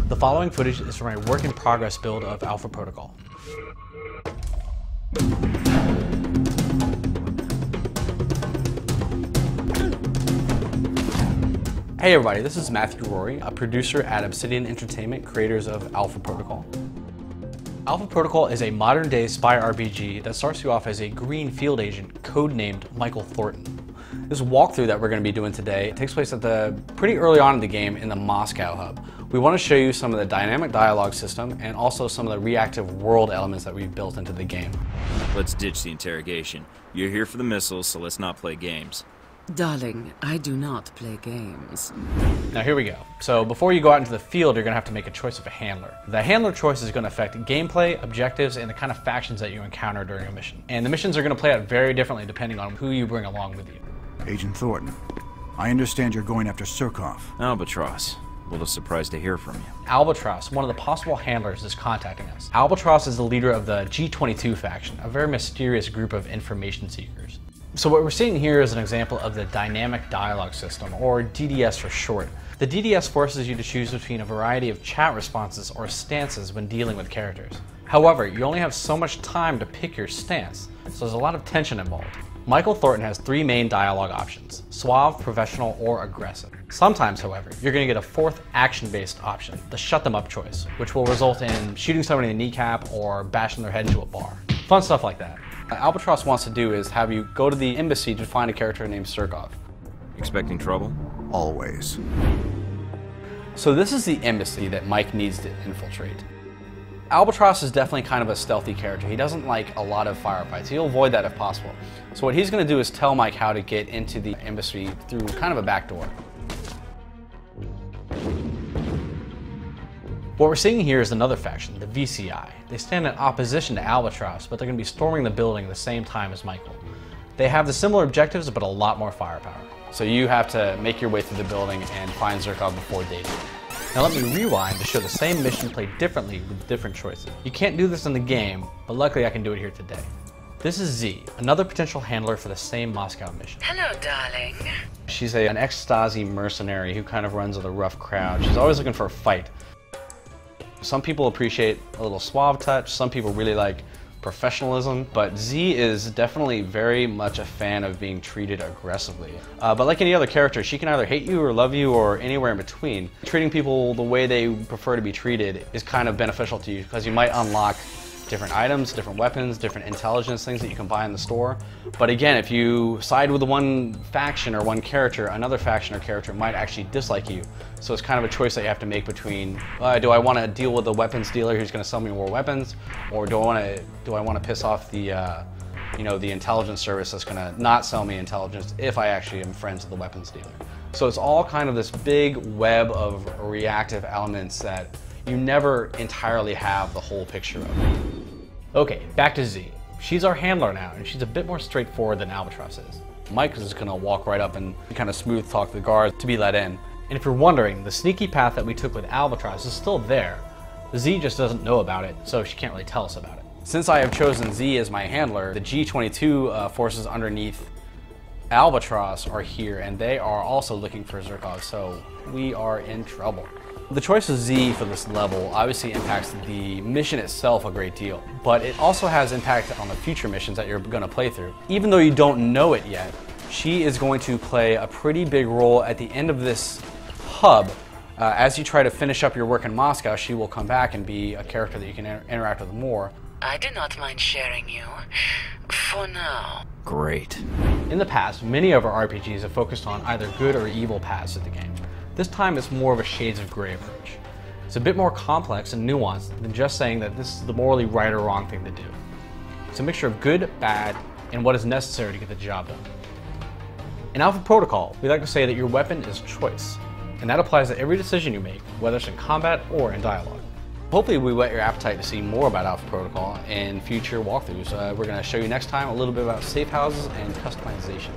The following footage is from a work-in-progress build of Alpha Protocol. Hey everybody, this is Matthew Rory, a producer at Obsidian Entertainment, creators of Alpha Protocol. Alpha Protocol is a modern-day spy RPG that starts you off as a green field agent codenamed Michael Thornton. This walkthrough that we're going to be doing today takes place at pretty early on in the game in the Moscow hub. We want to show you some of the dynamic dialogue system and also some of the reactive world elements that we've built into the game. Let's ditch the interrogation. You're here for the missiles, so let's not play games. Darling, I do not play games. Now here we go. So before you go out into the field, you're going to have to make a choice of a handler. The handler choice is going to affect gameplay, objectives, and the kind of factions that you encounter during a mission. And the missions are going to play out very differently depending on who you bring along with you. Agent Thornton, I understand you're going after Surkov. Albatross. A little surprised to hear from you. Albatross, one of the possible handlers, is contacting us. Albatross is the leader of the G22 faction, a very mysterious group of information seekers. So what we're seeing here is an example of the dynamic dialogue system, or DDS for short. The DDS forces you to choose between a variety of chat responses or stances when dealing with characters. However, you only have so much time to pick your stance, so there's a lot of tension involved. Michael Thornton has three main dialogue options: suave, professional, or aggressive. Sometimes, however, you're going to get a fourth action-based option, the shut them up choice, which will result in shooting somebody in the kneecap or bashing their head into a bar. Fun stuff like that. What Albatross wants to do is have you go to the embassy to find a character named Surkov. Expecting trouble? Always. So this is the embassy that Mike needs to infiltrate. Albatross is definitely kind of a stealthy character. He doesn't like a lot of firefights. He'll avoid that if possible. So what he's going to do is tell Mike how to get into the embassy through kind of a back door. What we're seeing here is another faction, the VCI. They stand in opposition to Albatross, but they're going to be storming the building at the same time as Michael. They have the similar objectives, but a lot more firepower. So you have to make your way through the building and find Surkov before they do. Now let me rewind to show the same mission played differently with different choices. You can't do this in the game, but luckily I can do it here today. This is Z, another potential handler for the same Moscow mission. Hello, darling. She's an ex-Stasi mercenary who kind of runs with a rough crowd. She's always looking for a fight. Some people appreciate a little suave touch, some people really like professionalism, but Z is definitely very much a fan of being treated aggressively. But like any other character, she can either hate you or love you or anywhere in between. Treating people the way they prefer to be treated is kind of beneficial to you because you might unlock different items, different weapons, different intelligence things that you can buy in the store. But again, if you side with the one faction or one character, another faction or character might actually dislike you. So it's kind of a choice that you have to make between, do I want to deal with the weapons dealer who's going to sell me more weapons, or do I want to piss off the the intelligence service that's going to not sell me intelligence if I actually am friends with the weapons dealer. So it's all kind of this big web of reactive elements that you never entirely have the whole picture of. Okay, back to Z. She's our handler now, and she's a bit more straightforward than Albatross is. Mike is just going to walk right up and kind of smooth talk the guards to be let in. And if you're wondering, the sneaky path that we took with Albatross is still there. Z just doesn't know about it, so she can't really tell us about it. Since I have chosen Z as my handler, the G22 forces underneath Albatross are here, and they are also looking for Surkov, so we are in trouble. The choice of Z for this level obviously impacts the mission itself a great deal, but it also has impact on the future missions that you're going to play through. Even though you don't know it yet, she is going to play a pretty big role at the end of this hub. As you try to finish up your work in Moscow, she will come back and be a character that you can interact with more. I do not mind sharing you. For now. Great. In the past, many of our RPGs have focused on either good or evil paths of the game. This time it's more of a shades of gray approach. It's a bit more complex and nuanced than just saying that this is the morally right or wrong thing to do. It's a mixture of good, bad, and what is necessary to get the job done. In Alpha Protocol, we like to say that your weapon is choice, and that applies to every decision you make, whether it's in combat or in dialogue. Hopefully we whet your appetite to see more about Alpha Protocol in future walkthroughs. We're going to show you next time a little bit about safe houses and customization.